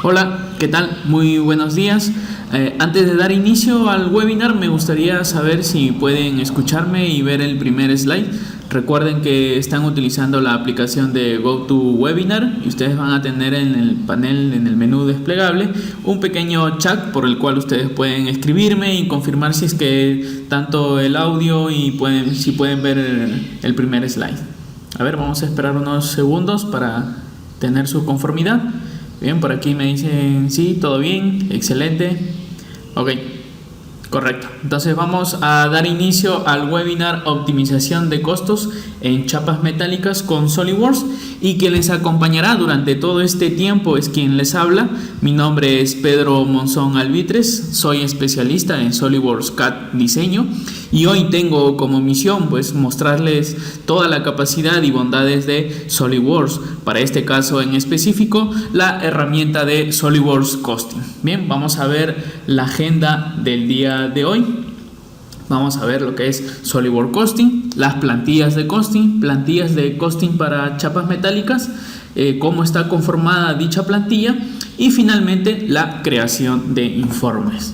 Hola, ¿qué tal? Muy buenos días. Antes de dar inicio al webinar, me gustaría saber si pueden escucharme y ver el primer slide. Recuerden que están utilizando la aplicación de GoToWebinar y ustedes van a tener en el panel, en el menú desplegable, un pequeño chat por el cual ustedes pueden escribirme y confirmar si es que tanto el audio y si pueden ver el primer slide. A ver, vamos a esperar unos segundos para tener su conformidad. Bien, por aquí me dicen sí, todo bien, excelente. Ok, correcto. Entonces vamos a dar inicio al webinar Optimización de costos en chapas metálicas con SolidWorks, y quien les acompañará durante todo este tiempo es quien les habla. Mi nombre es Pedro Monzón Albitres, soy especialista en SolidWorks CAD diseño, y hoy tengo como misión mostrarles toda la capacidad y bondades de SolidWorks, para este caso en específico la herramienta de SolidWorks Costing. Bien, vamos a ver la agenda del día de hoy. Vamos a ver lo que es SolidWorks Costing, las plantillas de costing para chapas metálicas, cómo está conformada dicha plantilla, y finalmente la creación de informes.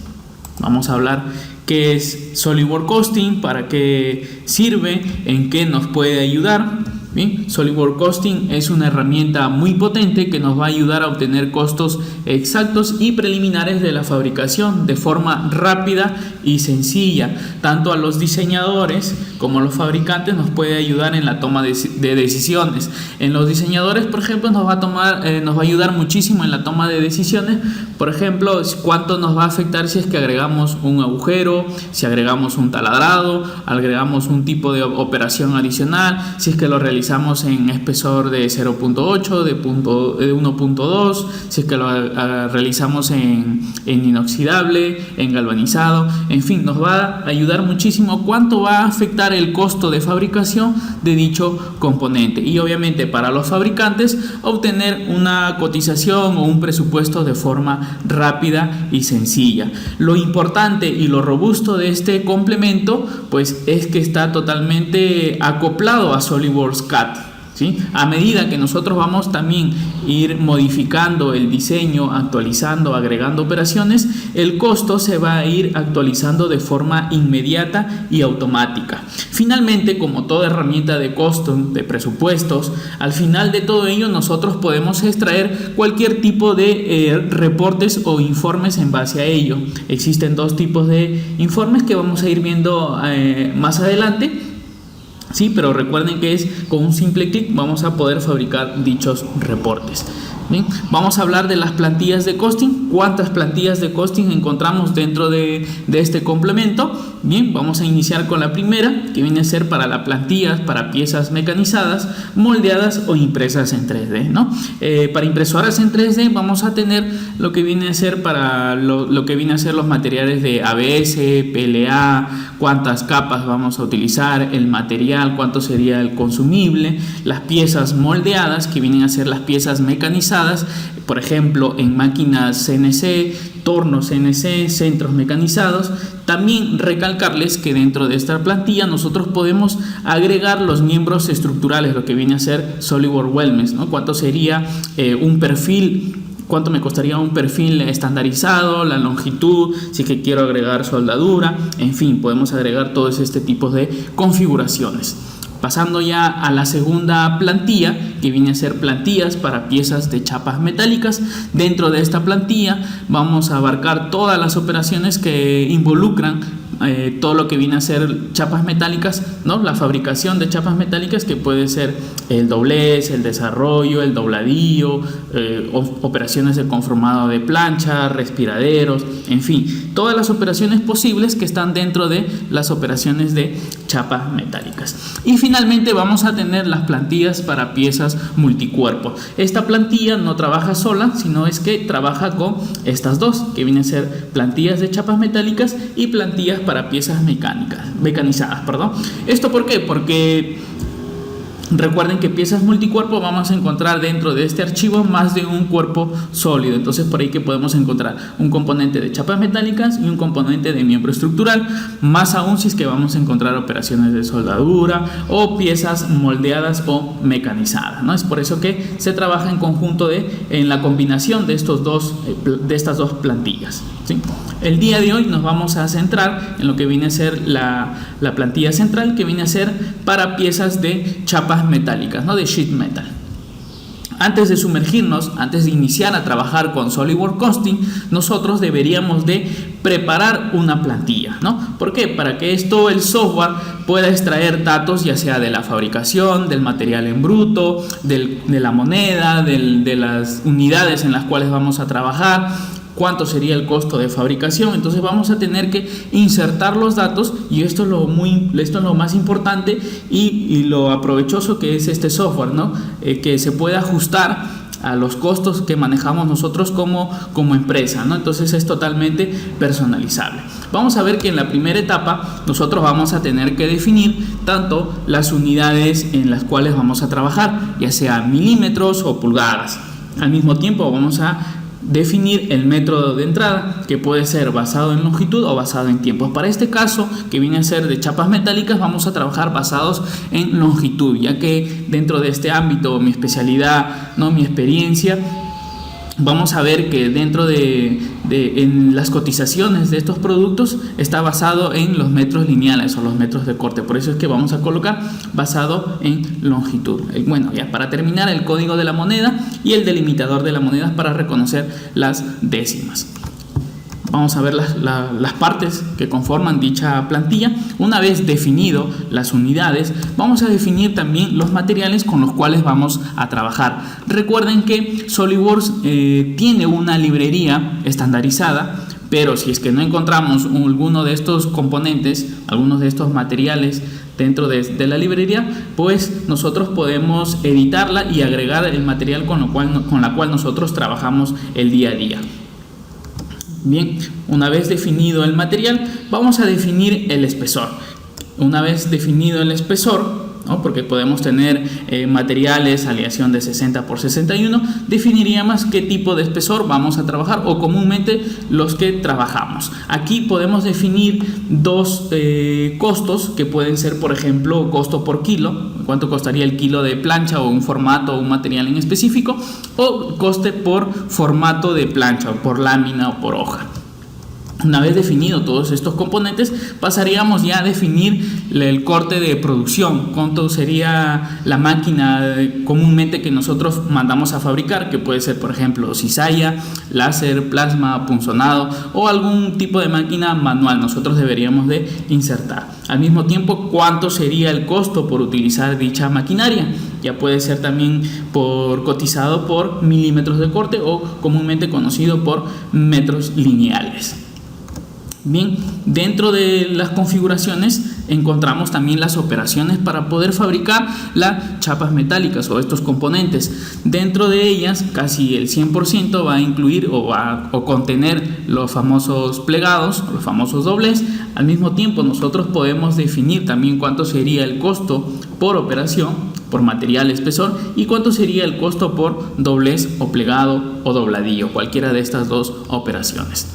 Vamos a hablar qué es SolidWorks Costing, para qué sirve, en qué nos puede ayudar. Bien, SolidWorks Costing es una herramienta muy potente que nos va a ayudar a obtener costos exactos y preliminares de la fabricación de forma rápida y sencilla. Tanto a los diseñadores como a los fabricantes nos puede ayudar en la toma de decisiones. En los diseñadores, por ejemplo, nos va a ayudar muchísimo en la toma de decisiones. Por ejemplo, cuánto nos va a afectar si es que agregamos un agujero, si agregamos un taladrado, agregamos un tipo de operación adicional, si es que lo realizamos en espesor de 0.8, de 1.2, si es que lo realizamos en inoxidable, en galvanizado. En fin, nos va a ayudar muchísimo cuánto va a afectar el costo de fabricación de dicho componente, y obviamente para los fabricantes obtener una cotización o un presupuesto de forma rápida y sencilla. Lo importante y lo robusto de este complemento pues es que está totalmente acoplado a SolidWorks CAD. ¿Sí? A medida que nosotros vamos también ir modificando el diseño, actualizando, agregando operaciones, el costo se va a ir actualizando de forma inmediata y automática. Finalmente, como toda herramienta de costo, de presupuestos, al final de todo ello nosotros podemos extraer cualquier tipo de reportes o informes en base a ello. Existen dos tipos de informes que vamos a ir viendo más adelante. Sí, pero recuerden que con un simple clic vamos a poder fabricar dichos reportes. Bien, vamos a hablar de las plantillas de costing. ¿Cuántas plantillas de costing encontramos dentro de este complemento? Bien, vamos a iniciar con la primera, que viene a ser para las plantillas para piezas mecanizadas, moldeadas o impresas en 3D, ¿no? Para impresoras en 3D vamos a tener lo que viene a ser para lo que viene a ser los materiales de ABS, PLA, cuántas capas vamos a utilizar, el material, cuánto sería el consumible, las piezas moldeadas, que vienen a ser las piezas mecanizadas, por ejemplo en máquinas CNC, tornos CNC, centros mecanizados. También recalcarles que dentro de esta plantilla nosotros podemos agregar los miembros estructurales, lo que viene a ser SolidWorks Weldments, ¿no? Cuánto sería un perfil, cuánto me costaría un perfil estandarizado, la longitud, si es que quiero agregar soldadura, en fin, podemos agregar todos este tipo de configuraciones. Pasando ya a la segunda plantilla, que viene a ser plantillas para piezas de chapas metálicas. Dentro de esta plantilla vamos a abarcar todas las operaciones que involucran todo lo que viene a ser chapas metálicas, ¿no? La fabricación de chapas metálicas, que puede ser el doblez, el desarrollo, el dobladillo, operaciones de conformado de plancha, respiraderos, en fin, todas las operaciones posibles que están dentro de las operaciones de chapas metálicas. Y finalmente vamos a tener las plantillas para piezas multicuerpo. Esta plantilla no trabaja sola, sino es que trabaja con estas dos, que vienen a ser plantillas de chapas metálicas y plantillas para piezas mecanizadas. ¿Esto por qué? Porque Recuerden que piezas multicuerpo vamos a encontrar dentro de este archivo más de un cuerpo sólido. Entonces por ahí que podemos encontrar un componente de chapas metálicas y un componente de miembro estructural. Más aún si es que vamos a encontrar operaciones de soldadura o piezas moldeadas o mecanizadas, ¿no? Es por eso que se trabaja en conjunto en la combinación de estas dos plantillas, ¿sí? El día de hoy nos vamos a centrar en lo que viene a ser la plantilla central, que viene a ser para piezas de chapas metálicas, ¿no? De sheet metal. Antes de sumergirnos, antes de iniciar a trabajar con SolidWorks Costing, nosotros deberíamos de preparar una plantilla, ¿no? ¿Por qué? Para que el software pueda extraer datos, ya sea de la fabricación, del material en bruto, de la moneda, de las unidades en las cuales vamos a trabajar, cuánto sería el costo de fabricación. Entonces vamos a tener que insertar los datos, y esto es lo más importante y lo aprovechoso que es este software, ¿no? Que se puede ajustar a los costos que manejamos nosotros como empresa, ¿no? Entonces es totalmente personalizable. Vamos a ver que en la primera etapa nosotros vamos a tener que definir tanto las unidades en las cuales vamos a trabajar, ya sea milímetros o pulgadas. Al mismo tiempo vamos a definir el método de entrada, que puede ser basado en longitud o basado en tiempos. Para este caso, que viene a ser de chapas metálicas, vamos a trabajar basados en longitud, ya que dentro de este ámbito, mi especialidad, ¿no? Mi experiencia, vamos a ver que dentro en las cotizaciones de estos productos está basado en los metros lineales o los metros de corte. Por eso es que vamos a colocar basado en longitud. Bueno, ya para terminar, el código de la moneda y el delimitador de la moneda para reconocer las décimas. Vamos a ver las partes que conforman dicha plantilla. Una vez definido las unidades, vamos a definir también los materiales con los cuales vamos a trabajar. Recuerden que SolidWorks tiene una librería estandarizada, pero si es que no encontramos alguno de estos componentes, algunos de estos materiales dentro de la librería, pues nosotros podemos editarla y agregar el material con la cual nosotros trabajamos el día a día. Bien, una vez definido el material, vamos a definir el espesor. Una vez definido el espesor, ¿no? Porque podemos tener materiales, aleación de 60 por 61, definiríamos qué tipo de espesor vamos a trabajar, o comúnmente los que trabajamos. Aquí podemos definir dos costos, que pueden ser, por ejemplo, costo por kilo, cuánto costaría el kilo de plancha o un formato o un material en específico, o coste por formato de plancha, o por lámina o por hoja. Una vez definido todos estos componentes, pasaríamos ya a definir el corte de producción, cuánto sería la máquina comúnmente que nosotros mandamos a fabricar, que puede ser, por ejemplo, cizalla, láser, plasma, punzonado o algún tipo de máquina manual. Nosotros deberíamos de insertar. Al mismo tiempo, cuánto sería el costo por utilizar dicha maquinaria. Ya puede ser también cotizado por milímetros de corte o comúnmente conocido por metros lineales. Bien, dentro de las configuraciones encontramos también las operaciones para poder fabricar las chapas metálicas o estos componentes. Dentro de ellas, casi el 100% va a incluir o contener los famosos plegados, los famosos doblez. Al mismo tiempo, nosotros podemos definir también cuánto sería el costo por operación, por material espesor, y cuánto sería el costo por doblez o plegado o dobladillo, cualquiera de estas dos operaciones.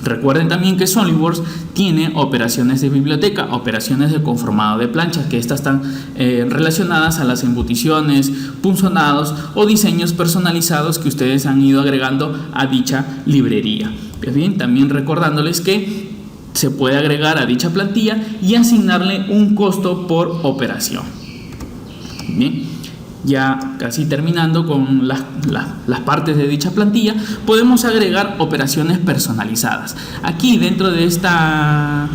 Recuerden también que SolidWorks tiene operaciones de biblioteca, operaciones de conformado de planchas, que estas están relacionadas a las embuticiones, punzonados o diseños personalizados que ustedes han ido agregando a dicha librería. Pues bien, también recordándoles que se puede agregar a dicha plantilla y asignarle un costo por operación. Bien. Ya casi terminando con las partes de dicha plantilla, podemos agregar operaciones personalizadas. Aquí dentro de esta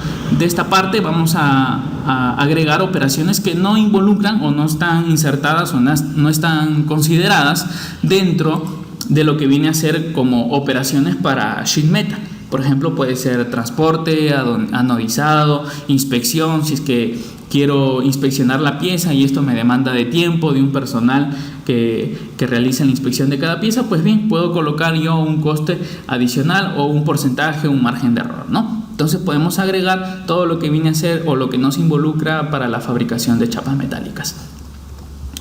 parte vamos a agregar operaciones que no involucran o no están insertadas o no están consideradas dentro de lo que viene a ser como operaciones para sheet metal. Por ejemplo, puede ser transporte, anodizado, inspección, si es que quiero inspeccionar la pieza y esto me demanda de tiempo, de un personal que realiza la inspección de cada pieza, pues bien, puedo colocar yo un coste adicional o un porcentaje, un margen de error, ¿no? Entonces podemos agregar todo lo que viene a ser o lo que nos involucra para la fabricación de chapas metálicas.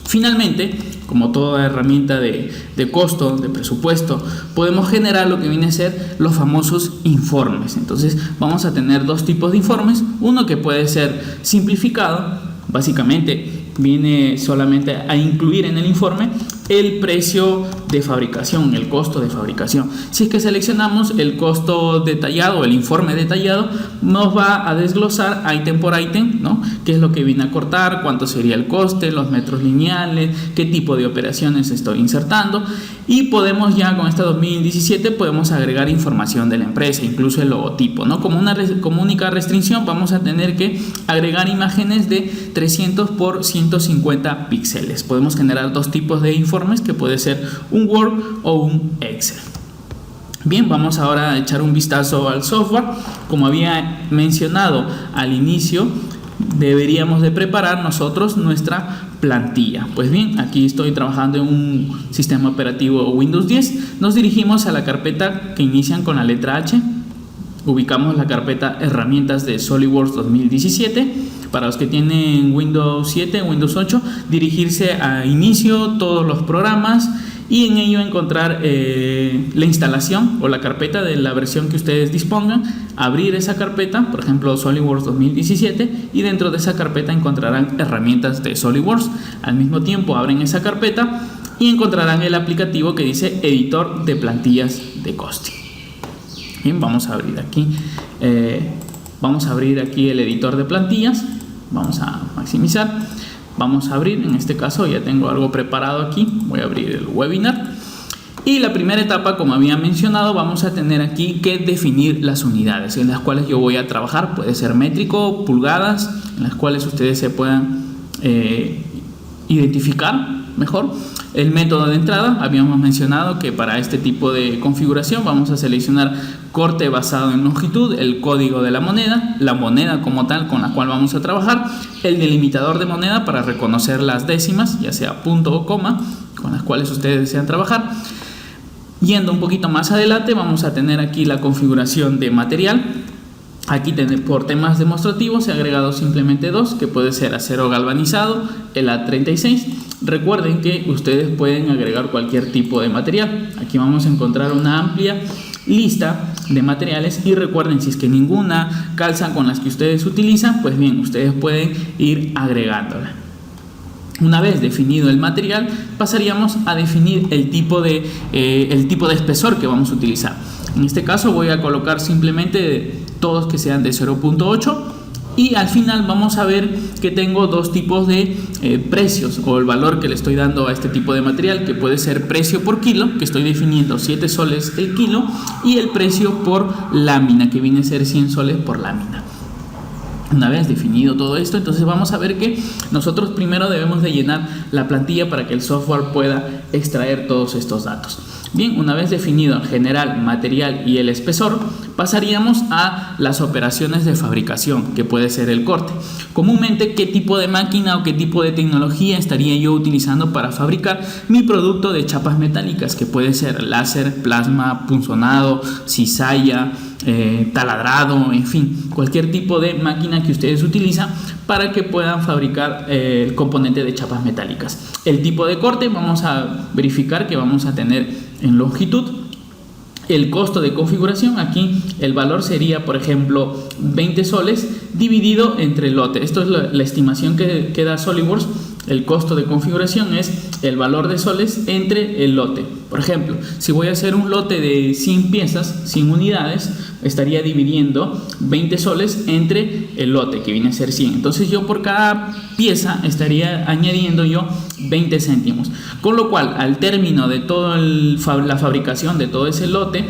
Finalmente, como toda herramienta de costo, de presupuesto, podemos generar lo que viene a ser los famosos informes. Entonces vamos a tener dos tipos de informes, uno que puede ser simplificado, básicamente viene solamente a incluir en el informe el precio de fabricación, el costo de fabricación. Si es que seleccionamos el costo detallado, el informe detallado, nos va a desglosar ítem por ítem, ¿no? Qué es lo que viene a cortar, cuánto sería el coste, los metros lineales, qué tipo de operaciones estoy insertando, y podemos ya con esta 2017 podemos agregar información de la empresa, incluso el logotipo, ¿no? Como única restricción vamos a tener que agregar imágenes de 300 por 150 píxeles. Podemos generar dos tipos de informes, que puede ser un Word o un Excel. Bien, vamos ahora a echar un vistazo al software. Como había mencionado al inicio, deberíamos de preparar nosotros nuestra plantilla. Pues bien, aquí estoy trabajando en un sistema operativo Windows 10. Nos dirigimos a la carpeta que inician con la letra H. Ubicamos la carpeta herramientas de SolidWorks 2017. Para los que tienen Windows 7, Windows 8, dirigirse a inicio, todos los programas, y en ello encontrar la instalación o la carpeta de la versión que ustedes dispongan, abrir esa carpeta, por ejemplo SolidWorks 2017, y dentro de esa carpeta encontrarán herramientas de SolidWorks. Al mismo tiempo abren esa carpeta y encontrarán el aplicativo que dice editor de plantillas de costing. Bien, vamos a abrir aquí el editor de plantillas. Vamos a maximizar, vamos a abrir, en este caso ya tengo algo preparado aquí, voy a abrir el webinar, y la primera etapa, como había mencionado, vamos a tener aquí que definir las unidades en las cuales yo voy a trabajar. Puede ser métrico, pulgadas, en las cuales ustedes se puedan identificar mejor. El método de entrada, habíamos mencionado que para este tipo de configuración vamos a seleccionar corte basado en longitud, el código de la moneda como tal con la cual vamos a trabajar, el delimitador de moneda para reconocer las décimas, ya sea punto o coma, con las cuales ustedes desean trabajar. Yendo un poquito más adelante, vamos a tener aquí la configuración de material. Aquí por temas demostrativos he agregado simplemente dos, que puede ser acero galvanizado, el A36. Recuerden que ustedes pueden agregar cualquier tipo de material. Aquí vamos a encontrar una amplia lista de materiales, y recuerden, si es que ninguna calza con las que ustedes utilizan, pues bien, ustedes pueden ir agregándola. Una vez definido el material, pasaríamos a definir el tipo de espesor que vamos a utilizar. En este caso voy a colocar simplemente todos que sean de 0.8, y al final vamos a ver que tengo dos tipos de precios, o el valor que le estoy dando a este tipo de material, que puede ser precio por kilo, que estoy definiendo 7 soles el kilo, y el precio por lámina, que viene a ser 100 soles por lámina. Una vez definido todo esto, entonces vamos a ver que nosotros primero debemos de llenar la plantilla para que el software pueda extraer todos estos datos. Bien, una vez definido en general, material y el espesor, pasaríamos a las operaciones de fabricación, que puede ser el corte. Comúnmente, ¿qué tipo de máquina o qué tipo de tecnología estaría yo utilizando para fabricar mi producto de chapas metálicas? Que puede ser láser, plasma, punzonado, cizalla, taladrado, en fin, cualquier tipo de máquina que ustedes utilizan para que puedan fabricar el componente de chapas metálicas. El tipo de corte, vamos a verificar que vamos a tener en longitud. El costo de configuración, aquí el valor sería, por ejemplo, 20 soles dividido entre el lote. Esto es la estimación que da SolidWorks. El costo de configuración es el valor de soles entre el lote. Por ejemplo, si voy a hacer un lote de 100 piezas, 100 unidades, estaría dividiendo 20 soles entre el lote, que viene a ser 100. Entonces yo por cada pieza estaría añadiendo yo 20 céntimos. Con lo cual, al término de toda la fabricación de todo ese lote,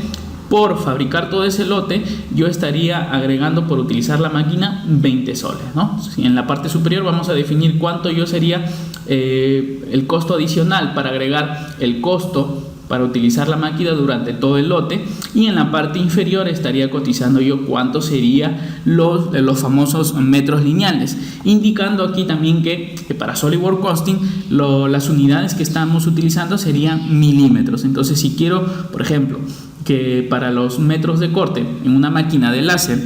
por fabricar todo ese lote, yo estaría agregando, por utilizar la máquina, 20 soles, ¿no? En la parte superior vamos a definir cuánto yo sería el costo adicional para agregar el costo para utilizar la máquina durante todo el lote, y en la parte inferior estaría cotizando yo cuánto sería los famosos metros lineales, indicando aquí también que para SolidWorks Costing las unidades que estamos utilizando serían milímetros. Entonces, si quiero, por ejemplo, que para los metros de corte en una máquina de láser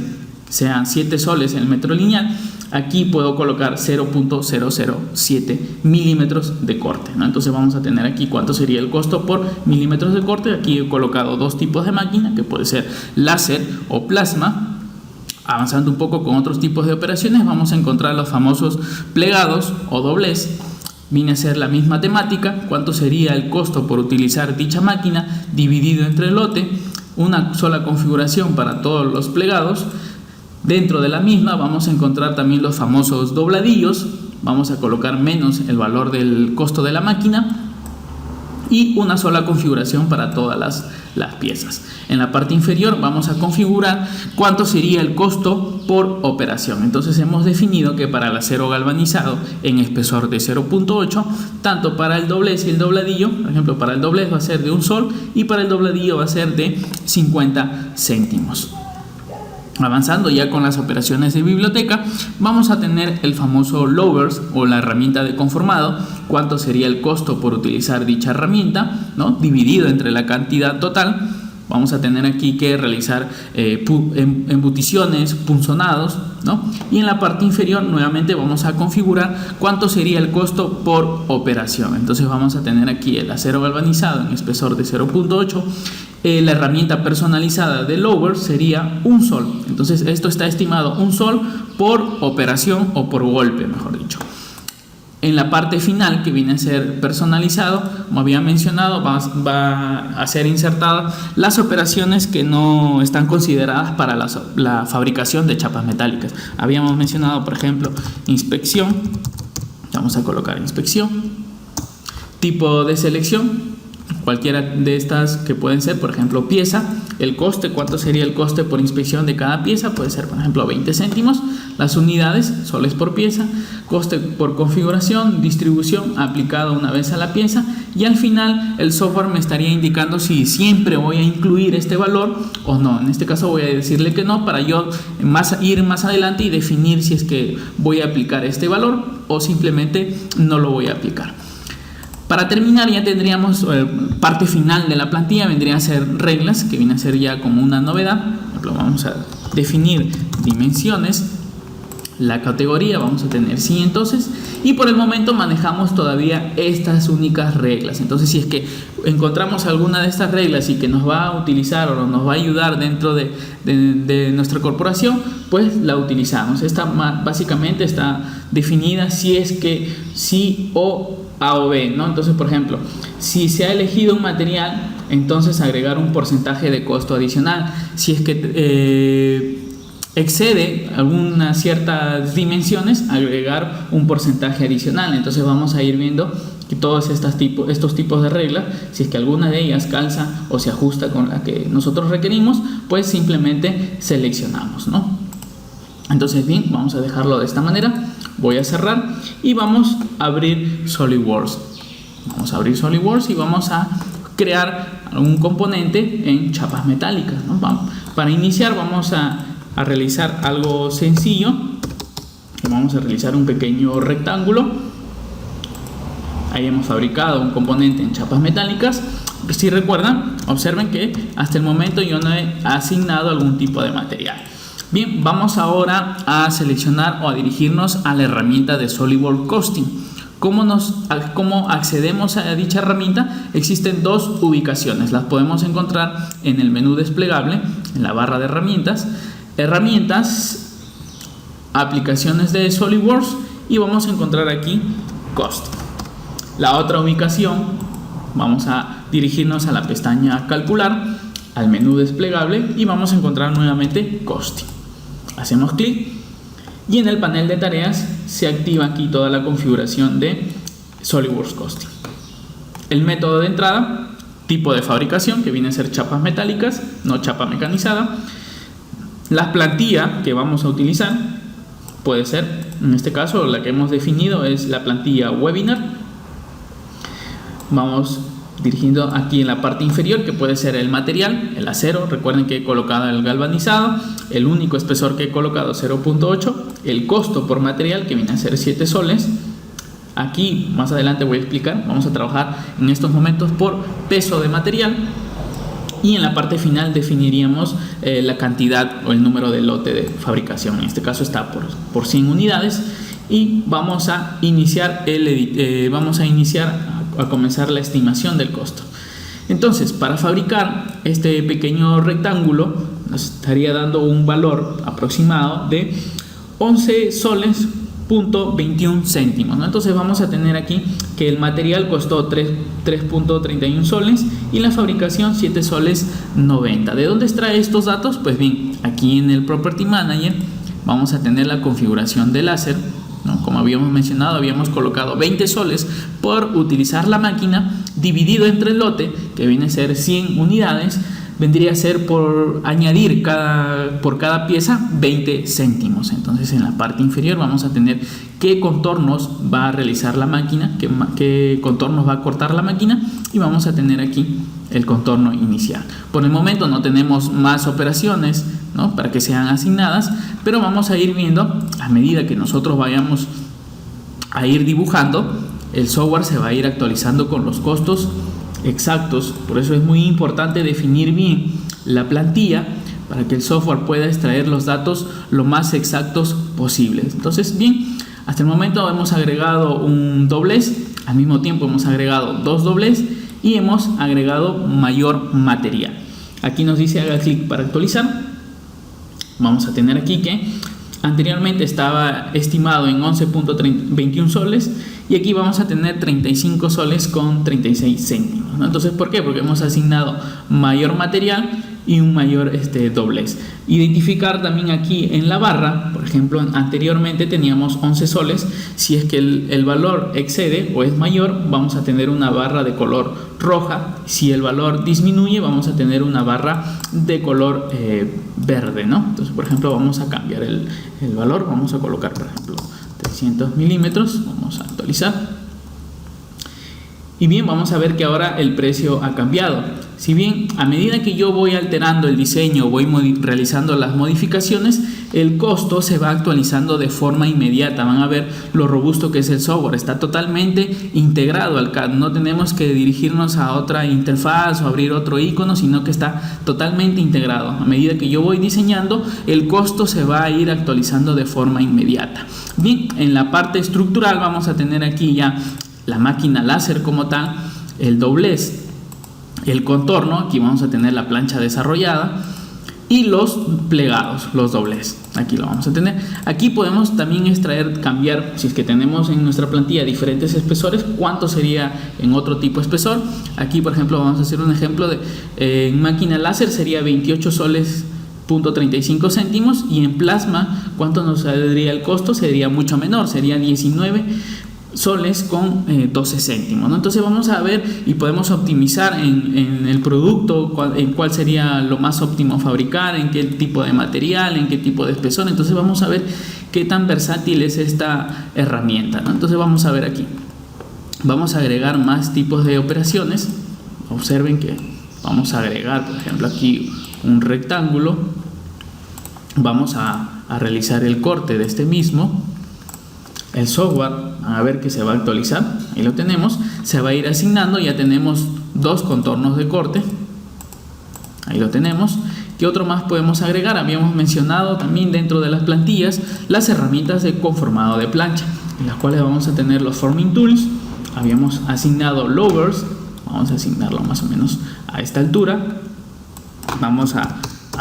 sean 7 soles el metro lineal, aquí puedo colocar 0.007 milímetros de corte, ¿no? Entonces vamos a tener aquí cuánto sería el costo por milímetros de corte. Aquí he colocado dos tipos de máquina, que puede ser láser o plasma. Avanzando un poco con otros tipos de operaciones, vamos a encontrar los famosos plegados o doblez. Viene a ser la misma temática. ¿Cuánto sería el costo por utilizar dicha máquina dividido entre el lote? Una sola configuración para todos los plegados. Dentro de la misma vamos a encontrar también los famosos dobladillos. Vamos a colocar menos el valor del costo de la máquina y una sola configuración para todas las piezas. En la parte inferior vamos a configurar cuánto sería el costo por operación. Entonces hemos definido que para el acero galvanizado en espesor de 0.8, tanto para el doblez y el dobladillo, por ejemplo, para el doblez va a ser de 1 sol y para el dobladillo va a ser de 50 céntimos. Avanzando ya con las operaciones de biblioteca, vamos a tener el famoso lowers o la herramienta de conformado. Cuánto sería el costo por utilizar dicha herramienta, ¿no? Dividido entre la cantidad total. Vamos a tener aquí que realizar embuticiones, punzonados, ¿no? Y en la parte inferior nuevamente vamos a configurar cuánto sería el costo por operación. Entonces vamos a tener aquí el acero galvanizado en espesor de 0.8. La herramienta personalizada de lower sería 1 sol. Entonces esto está estimado 1 sol por operación o por golpe, mejor dicho. En la parte final, que viene a ser personalizado, como había mencionado, va a ser insertada las operaciones que no están consideradas para la fabricación de chapas metálicas. Habíamos mencionado, por ejemplo, inspección. Vamos a colocar inspección. Tipo de selección. Cualquiera de estas que pueden ser, por ejemplo, pieza. El coste, cuánto sería el coste por inspección de cada pieza, puede ser, por ejemplo, 20 céntimos. Las unidades, soles por pieza. Coste por configuración, distribución aplicado una vez a la pieza. Y al final el software me estaría indicando si siempre voy a incluir este valor o no. En este caso voy a decirle que no, para yo ir más adelante y definir si es que voy a aplicar este valor o simplemente no lo voy a aplicar. Para terminar ya tendríamos parte final de la plantilla, vendría a ser reglas, que viene a ser ya como una novedad. Por ejemplo, vamos a definir dimensiones, la categoría, vamos a tener cientos, y por el momento manejamos todavía estas únicas reglas. Entonces si es que encontramos alguna de estas reglas y que nos va a utilizar o nos va a ayudar dentro de nuestra corporación, pues la utilizamos. Esta básicamente está definida si es que sí o A o B, ¿no? Entonces, por ejemplo, si se ha elegido un material, entonces agregar un porcentaje de costo adicional. Si es que excede algunas ciertas dimensiones, agregar un porcentaje adicional. Entonces vamos a ir viendo que todos estos tipos de reglas, si es que alguna de ellas calza o se ajusta con la que nosotros requerimos, pues simplemente seleccionamos, ¿no? Entonces bien, vamos a dejarlo de esta manera. Voy a cerrar y vamos a abrir SolidWorks. Vamos a abrir SolidWorks y vamos a crear algún componente en chapas metálicas, ¿no? Para iniciar vamos a realizar algo sencillo. Vamos a realizar un pequeño rectángulo. Ahí hemos fabricado un componente en chapas metálicas. Si recuerdan, observen que hasta el momento yo no he asignado algún tipo de material. Bien, vamos ahora a seleccionar o a dirigirnos a la herramienta de SolidWorks Costing. ¿Cómo accedemos a dicha herramienta? Existen dos ubicaciones. Las podemos encontrar en el menú desplegable, en la barra de herramientas, aplicaciones de SolidWorks, y vamos a encontrar aquí Costing. La otra ubicación, vamos a dirigirnos a la pestaña Calcular, al menú desplegable, y vamos a encontrar nuevamente Costing. Hacemos clic y en el panel de tareas se activa aquí toda la configuración de SolidWorks Costing. El método de entrada, tipo de fabricación, que viene a ser chapas metálicas, no chapa mecanizada. La plantilla que vamos a utilizar puede ser, en este caso la que hemos definido es la plantilla Webinar. Vamos dirigiendo aquí en la parte inferior, que puede ser el material, el acero. Recuerden que he colocado el galvanizado, el único espesor que he colocado 0.8, el costo por material, que viene a ser 7 soles. Aquí más adelante voy a explicar, vamos a trabajar en estos momentos por peso de material. y en la parte final definiríamos la cantidad o el número de lote de fabricación. En este caso está por 100 unidades y vamos a iniciar a comenzar la estimación del costo. Entonces, para fabricar este pequeño rectángulo nos estaría dando un valor aproximado de 11 soles .21 céntimos, ¿no? Entonces vamos a tener aquí que el material costó 3.31 soles y la fabricación 7 soles 90. ¿De dónde extrae estos datos? Pues bien, aquí en el Property Manager vamos a tener la configuración de láser, ¿no? Como habíamos mencionado, habíamos colocado 20 soles por utilizar la máquina, dividido entre el lote, que viene a ser 100 unidades, vendría a ser por añadir por cada pieza 20 céntimos. Entonces en la parte inferior vamos a tener qué contornos va a realizar la máquina, qué contornos va a cortar la máquina, y vamos a tener aquí el contorno inicial. Por el momento no tenemos más operaciones, ¿no?, para que sean asignadas, pero vamos a ir viendo a medida que nosotros vayamos a ir dibujando. El software se va a ir actualizando con los costos exactos. Por eso es muy importante definir bien la plantilla para que el software pueda extraer los datos lo más exactos posibles. Entonces, bien, hasta el momento hemos agregado un doblez, al mismo tiempo hemos agregado dos doblez y hemos agregado mayor material. Aquí nos dice haga clic para actualizar. Vamos a tener aquí que anteriormente estaba estimado en 11.21 soles y aquí vamos a tener 35 soles con 36 céntimos, ¿no? Entonces, ¿por qué? Porque hemos asignado mayor material y un mayor doblez. Identificar también aquí en la barra, por ejemplo, anteriormente teníamos 11 soles. Si es que el valor excede o es mayor, vamos a tener una barra de color roja. Si el valor disminuye, vamos a tener una barra de color verde, ¿no? Entonces, por ejemplo, vamos a cambiar el valor. Vamos a colocar, por ejemplo, 300 milímetros. Vamos a actualizar. Y bien, vamos a ver que ahora el precio ha cambiado. Si bien a medida que yo voy alterando el diseño, voy realizando las modificaciones, el costo se va actualizando de forma inmediata. Van a ver lo robusto que es el software. Está totalmente integrado al CAD. No tenemos que dirigirnos a otra interfaz o abrir otro icono, sino que está totalmente integrado. A medida que yo voy diseñando, el costo se va a ir actualizando de forma inmediata. Bien, en la parte estructural vamos a tener aquí ya la máquina láser como tal, el doblez, el contorno. Aquí vamos a tener la plancha desarrollada y los plegados, los doblez. Aquí lo vamos a tener. Aquí podemos también extraer, cambiar, si es que tenemos en nuestra plantilla diferentes espesores, cuánto sería en otro tipo de espesor. Aquí, por ejemplo, vamos a hacer un ejemplo de en máquina láser sería 28 soles .35 céntimos, y en plasma, ¿cuánto nos saldría el costo? Sería mucho menor, sería 19 soles con 12 céntimos, ¿no? Entonces vamos a ver y podemos optimizar en el producto, en cuál sería lo más óptimo fabricar, en qué tipo de material, en qué tipo de espesor. Entonces vamos a ver qué tan versátil es esta herramienta, ¿no? Entonces vamos a ver aquí, vamos a agregar más tipos de operaciones. Observen que vamos a agregar, por ejemplo, aquí un rectángulo. Vamos a realizar el corte de este mismo. El software, a ver que se va a actualizar, ahí lo tenemos, se va a ir asignando. Ya tenemos dos contornos de corte, ahí lo tenemos. ¿Qué otro más podemos agregar? Habíamos mencionado también dentro de las plantillas las herramientas de conformado de plancha, en las cuales vamos a tener los forming tools. Habíamos asignado louvers, vamos a asignarlo más o menos a esta altura. Vamos a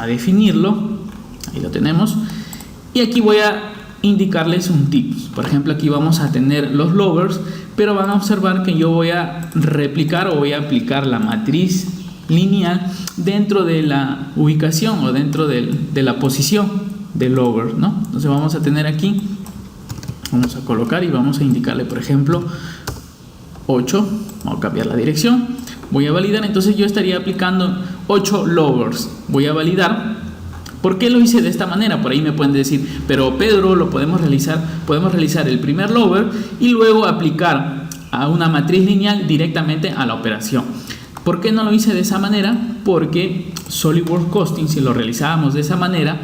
definirlo, ahí lo tenemos. Y aquí voy a indicarles un tip. Por ejemplo, aquí vamos a tener los louvers, pero van a observar que yo voy a replicar o voy a aplicar la matriz lineal dentro de la ubicación o dentro de la posición del louver, ¿no? Entonces vamos a tener aquí, vamos a colocar y vamos a indicarle, por ejemplo, 8. Vamos a cambiar la dirección, voy a validar. Entonces yo estaría aplicando 8 louvers. Voy a validar. ¿Por qué lo hice de esta manera? Por ahí me pueden decir, pero Pedro, lo podemos realizar el primer louver y luego aplicar a una matriz lineal directamente a la operación. ¿Por qué no lo hice de esa manera? Porque SolidWorks Costing, si lo realizábamos de esa manera,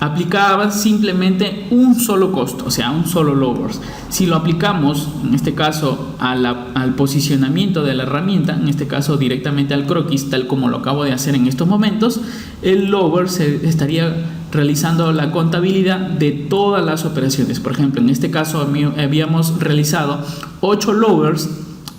aplicaba simplemente un solo costo, o sea, un solo lowers. Si lo aplicamos, en este caso, al posicionamiento de la herramienta, en este caso directamente al croquis, tal como lo acabo de hacer en estos momentos, el lower se estaría realizando la contabilidad de todas las operaciones. Por ejemplo, en este caso habíamos realizado 8 lowers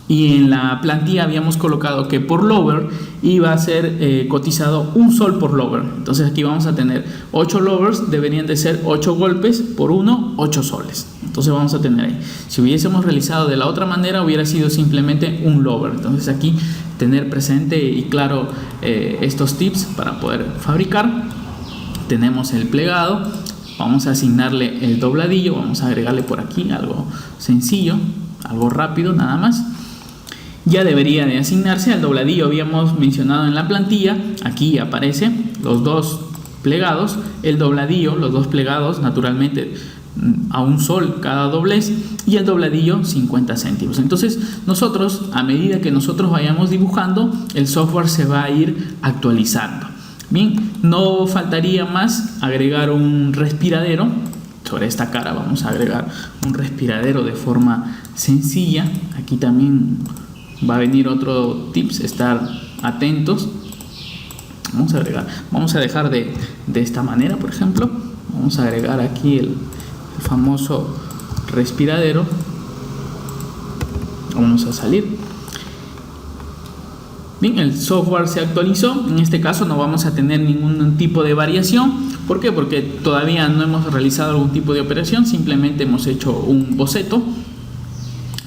y en la plantilla habíamos colocado que por lower iba a ser cotizado un sol por lower. Entonces aquí vamos a tener 8 lowers, deberían de ser 8 golpes por 1, 8 soles. Entonces vamos a tener ahí. Si hubiésemos realizado de la otra manera, hubiera sido simplemente un lower. Entonces aquí tener presente y claro estos tips para poder fabricar. Tenemos el plegado, vamos a asignarle el dobladillo, vamos a agregarle por aquí algo sencillo, algo rápido nada más. Ya debería de asignarse al dobladillo, habíamos mencionado en la plantilla, aquí aparece los dos plegados, el dobladillo, los dos plegados naturalmente a un sol cada doblez y el dobladillo 50 céntimos. Entonces nosotros, a medida que nosotros vayamos dibujando, el software se va a ir actualizando. Bien, no faltaría más agregar un respiradero. Sobre esta cara vamos a agregar un respiradero de forma sencilla. Aquí también va a venir otro tips, estar atentos. Vamos a dejar de esta manera, por ejemplo. Vamos a agregar aquí el famoso respiradero. Vamos a salir. Bien, el software se actualizó. En este caso no vamos a tener ningún tipo de variación. ¿Por qué? Porque todavía no hemos realizado algún tipo de operación, simplemente hemos hecho un boceto.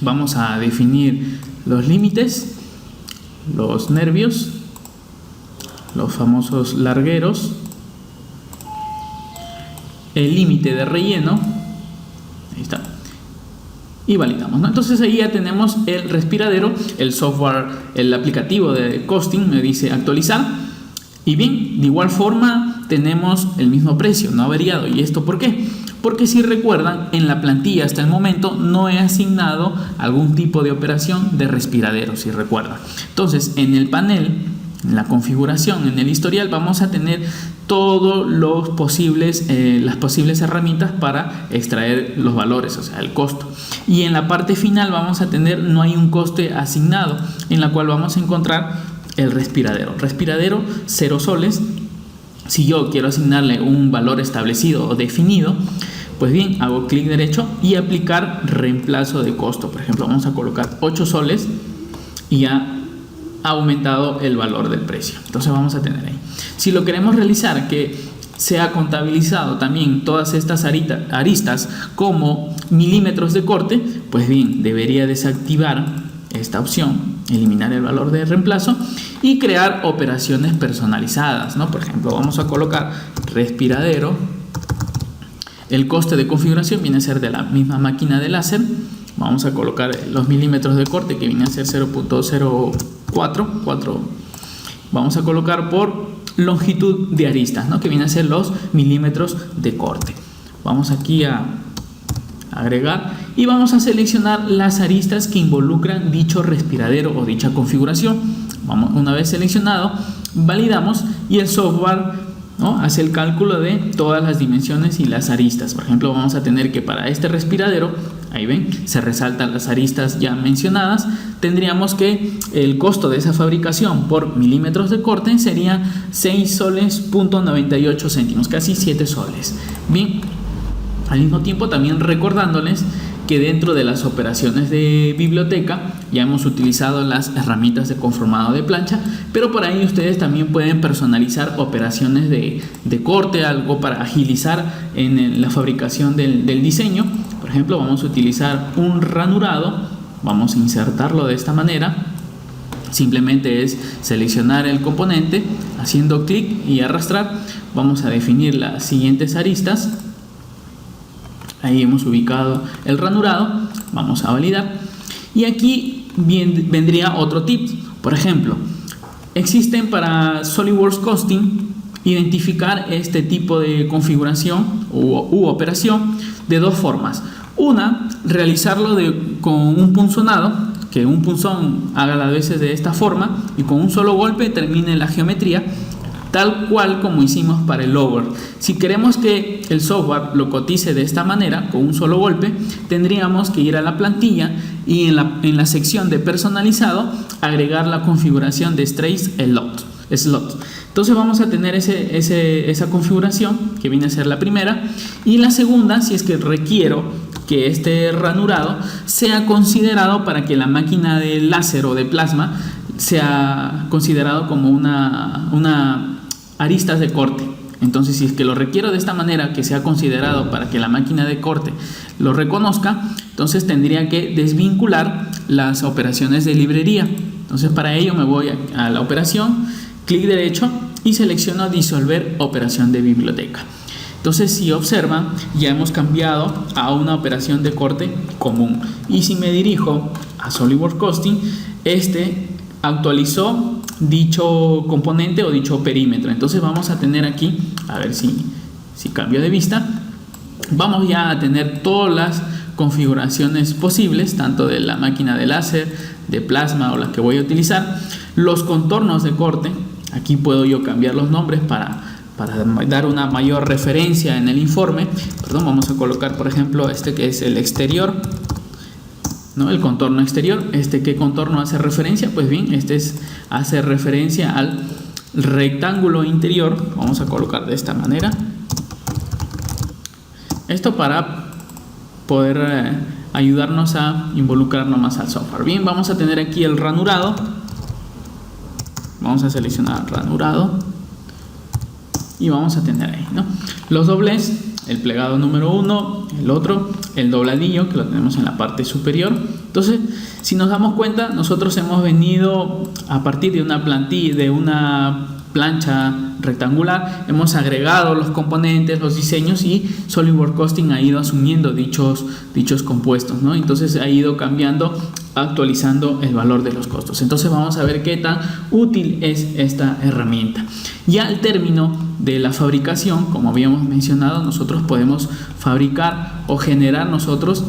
Vamos a definir los límites, los nervios, los famosos largueros, el límite de relleno. Ahí está. Y validamos, ¿no? Entonces ahí ya tenemos el respiradero, el software, el aplicativo de costing me dice actualizar. Y bien, de igual forma tenemos el mismo precio, no ha variado. ¿Y esto por qué? Porque si recuerdan, en la plantilla hasta el momento no he asignado algún tipo de operación de respiradero, si recuerdan. Entonces en el panel, en la configuración, en el historial, vamos a tener todos los posibles, las posibles herramientas para extraer los valores, o sea, el costo. Y en la parte final vamos a tener, no hay un coste asignado, en la cual vamos a encontrar el respiradero. Respiradero 0 soles. Si yo quiero asignarle un valor establecido o definido, pues bien, hago clic derecho y aplicar reemplazo de costo. Por ejemplo, vamos a colocar 8 soles y ya ha aumentado el valor del precio. Entonces vamos a tener ahí. Si lo queremos realizar que sea contabilizado también todas estas aristas como milímetros de corte, pues bien, debería desactivar esta opción, eliminar el valor de reemplazo y crear operaciones personalizadas, ¿no? Por ejemplo, vamos a colocar respiradero. El coste de configuración viene a ser de la misma máquina de láser. Vamos a colocar los milímetros de corte, que viene a ser 0.04. Vamos a colocar por longitud de aristas, ¿no? Que viene a ser los milímetros de corte. Vamos aquí a agregar y vamos a seleccionar las aristas que involucran dicho respiradero o dicha configuración. Una vez seleccionado, validamos y el software, ¿no?, hace el cálculo de todas las dimensiones y las aristas. Por ejemplo, vamos a tener que para este respiradero, ahí ven, se resaltan las aristas ya mencionadas. Tendríamos que el costo de esa fabricación por milímetros de corte sería 6 soles.98 céntimos, casi 7 soles. Bien, al mismo tiempo también recordándoles que dentro de las operaciones de biblioteca ya hemos utilizado las herramientas de conformado de plancha, pero por ahí ustedes también pueden personalizar operaciones de corte, algo para agilizar en la fabricación del diseño. Por ejemplo, vamos a utilizar un ranurado, vamos a insertarlo de esta manera. Simplemente es seleccionar el componente, haciendo clic y arrastrar. Vamos a definir las siguientes aristas. Ahí hemos ubicado el ranurado, vamos a validar. Y aquí vendría otro tip. Por ejemplo, existen para SolidWorks Costing identificar este tipo de configuración u operación de dos formas. Una, realizarlo con un punzonado, que un punzón haga las veces de esta forma y con un solo golpe termine la geometría. tal cual como hicimos para el lower. Si queremos que el software lo cotice de esta manera, con un solo golpe, tendríamos que ir a la plantilla y en la sección de personalizado agregar la configuración de trace slot. Entonces vamos a tener esa configuración que viene a ser la primera, y la segunda, si es que requiero que este ranurado sea considerado para que la máquina de láser o de plasma sea considerado como una aristas de corte. Entonces, si es que lo requiero de esta manera, que sea considerado para que la máquina de corte lo reconozca, entonces tendría que desvincular las operaciones de librería. Entonces, para ello me voy a la operación, clic derecho y selecciono disolver operación de biblioteca. Entonces, si observan, ya hemos cambiado a una operación de corte común. Y si me dirijo a SolidWorks Costing, actualizó dicho componente o dicho perímetro. Entonces vamos a tener aquí, a ver si cambio de vista, vamos ya a tener todas las configuraciones posibles, tanto de la máquina de láser, de plasma o la que voy a utilizar, los contornos de corte. Aquí puedo yo cambiar los nombres para dar una mayor referencia en el informe. Vamos a colocar, por ejemplo, que es el exterior, ¿no? El contorno exterior. ¿Qué contorno hace referencia? Pues bien, hace referencia al rectángulo interior. Vamos a colocar de esta manera. Esto para poder ayudarnos a involucrarnos más al software. Bien, vamos a tener aquí el ranurado. Vamos a seleccionar ranurado y vamos a tener ahí, ¿no?, los dobles, el plegado número 1, el otro, el dobladillo, que lo tenemos en la parte superior. Entonces, si nos damos cuenta, nosotros hemos venido a partir de una plantilla, de una plancha rectangular, hemos agregado los componentes, los diseños, y SolidWorks Costing ha ido asumiendo dichos compuestos, ¿no? Entonces ha ido cambiando, actualizando el valor de los costos. Entonces vamos a ver qué tan útil es esta herramienta. Ya al término de la fabricación, como habíamos mencionado, nosotros podemos fabricar o generar nosotros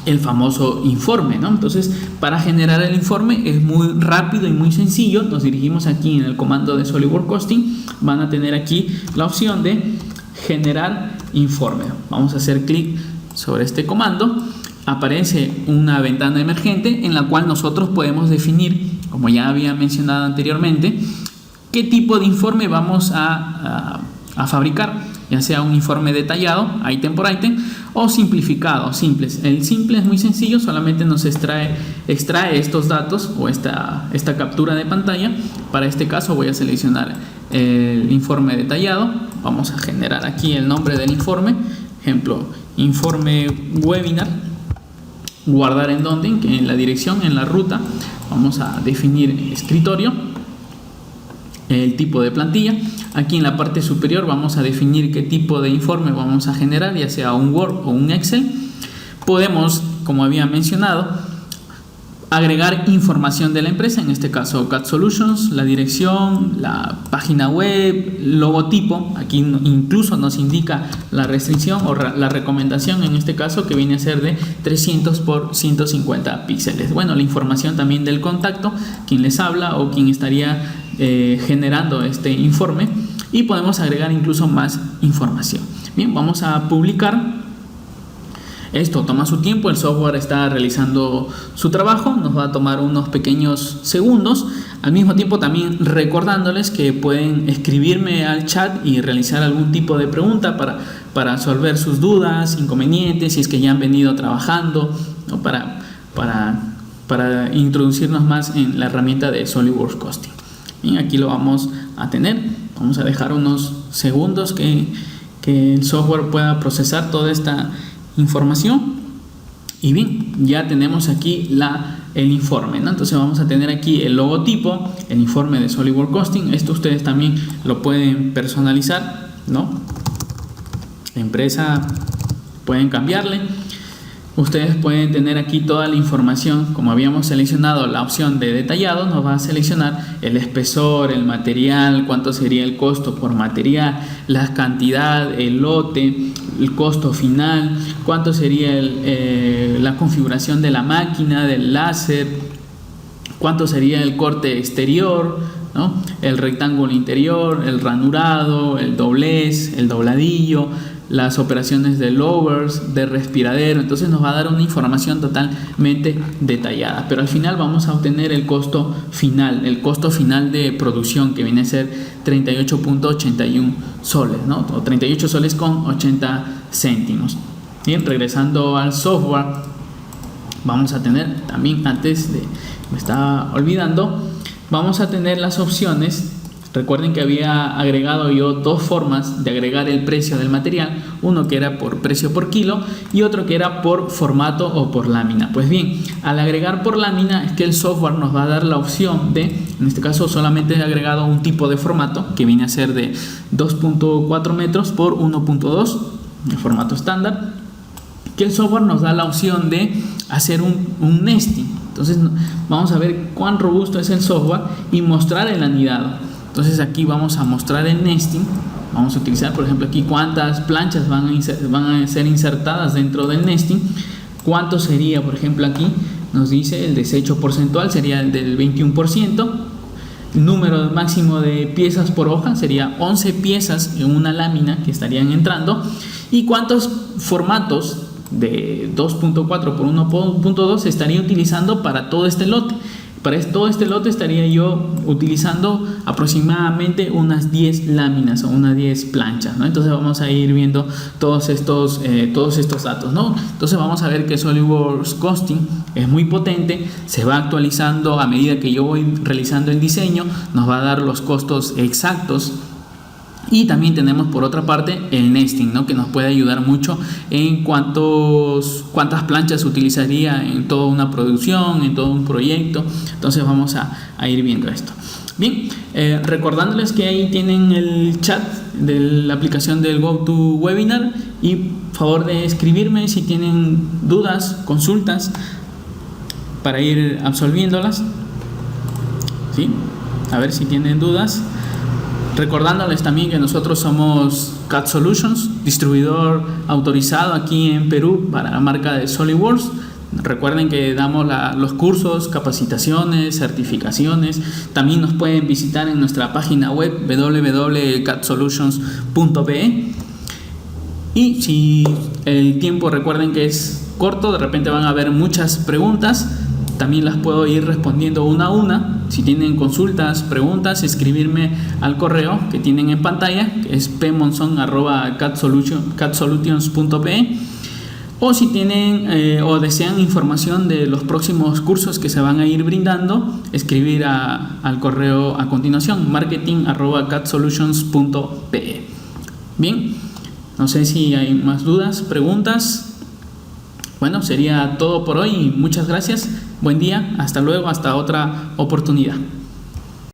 el famoso informe, ¿no? Entonces, para generar el informe es muy rápido y muy sencillo. Nos dirigimos aquí en el comando de SolidWorks Costing. Van a tener aquí la opción de generar informe. Vamos a hacer clic sobre este comando. Aparece una ventana emergente en la cual nosotros podemos definir, como ya había mencionado anteriormente, qué tipo de informe vamos a fabricar, ya sea un informe detallado, item por item, o simplificado, simples. El simple es muy sencillo, solamente nos extrae estos datos o esta captura de pantalla. Para este caso voy a seleccionar el informe detallado. Vamos a generar aquí el nombre del informe, ejemplo, informe webinar. Guardar en donde, en la dirección, en la ruta. Vamos a definir escritorio, el tipo de plantilla. Aquí en la parte superior vamos a definir qué tipo de informe vamos a generar, ya sea un Word o un Excel. Podemos, como había mencionado, agregar información de la empresa, en este caso CAD Solutions, la dirección, la página web, logotipo. Aquí incluso nos indica la restricción o la recomendación, en este caso, que viene a ser de 300 por 150 píxeles. Bueno, la información también del contacto, quien les habla o quien estaría generando este informe, y podemos agregar incluso más información. Bien, vamos a publicar. Esto toma su tiempo, el software está realizando su trabajo, nos va a tomar unos pequeños segundos. Al mismo tiempo también recordándoles que pueden escribirme al chat y realizar algún tipo de pregunta para resolver sus dudas, inconvenientes, si es que ya han venido trabajando, ¿no?, para introducirnos más en la herramienta de SolidWorks Costing. Bien, aquí lo vamos a tener. Vamos a dejar unos segundos que el software pueda procesar toda esta información. Y bien, ya tenemos aquí el informe, ¿no? Entonces vamos a tener aquí el logotipo, el informe de SolidWorks Costing. Esto ustedes también lo pueden personalizar, ¿no? La empresa pueden cambiarle. Ustedes pueden tener aquí toda la información. Como habíamos seleccionado la opción de detallado, nos va a seleccionar el espesor, el material, cuánto sería el costo por material, la cantidad, el lote, el costo final, cuánto sería la configuración de la máquina, del láser, cuánto sería el corte exterior, ¿no? El rectángulo interior, el ranurado, el doblez, el dobladillo, las operaciones de lowers, de respiradero. Entonces nos va a dar una información totalmente detallada, pero al final vamos a obtener el costo final de producción, que viene a ser 38.81 soles, ¿no? O 38 soles con 80 céntimos. Bien, regresando al software, vamos a tener también, me estaba olvidando, vamos a tener las opciones. Recuerden que había agregado yo dos formas de agregar el precio del material, uno que era por precio por kilo y otro que era por formato o por lámina. Pues bien, al agregar por lámina es que el software nos va a dar la opción de, en este caso solamente he agregado un tipo de formato que viene a ser de 2.4 metros por 1.2, el formato estándar, que el software nos da la opción de hacer un nesting. Entonces vamos a ver cuán robusto es el software y mostrar el anidado. Entonces aquí vamos a mostrar el nesting. Vamos a utilizar, por ejemplo, aquí cuántas planchas van a ser insertadas dentro del nesting. Cuánto sería, por ejemplo, aquí nos dice el desecho porcentual sería del 21%. El número máximo de piezas por hoja sería 11 piezas en una lámina que estarían entrando. Y cuántos formatos de 2.4 por 1.2 estaría utilizando para todo este lote. Para todo este lote estaría yo utilizando aproximadamente unas 10 láminas o unas 10 planchas, ¿no? Entonces vamos a ir viendo todos estos datos, ¿no? Entonces vamos a ver que SolidWorks Costing es muy potente, se va actualizando a medida que yo voy realizando el diseño, nos va a dar los costos exactos. Y también tenemos por otra parte el nesting, ¿no? Que nos puede ayudar mucho en cuántas planchas se utilizaría en toda una producción, en todo un proyecto. Entonces vamos a ir viendo esto. Bien, recordándoles que ahí tienen el chat de la aplicación del GoToWebinar y favor de escribirme si tienen dudas, consultas para ir absolviéndolas. ¿Sí? A ver si tienen dudas. Recordándoles también que nosotros somos CAD Solutions, distribuidor autorizado aquí en Perú para la marca de SolidWorks. Recuerden que damos los cursos, capacitaciones, certificaciones. También nos pueden visitar en nuestra página web www.cadsolutions.pe. Y si el tiempo, recuerden que es corto, de repente van a haber muchas preguntas. También las puedo ir respondiendo una a una. Si tienen consultas, preguntas, escribirme al correo que tienen en pantalla, que es pmonson@cadsolutions.pe. O si tienen o desean información de los próximos cursos que se van a ir brindando, escribir al correo a continuación, marketing@cadsolutions.pe. Bien, no sé si hay más dudas, preguntas. Bueno, sería todo por hoy y muchas gracias. Buen día, hasta luego, hasta otra oportunidad.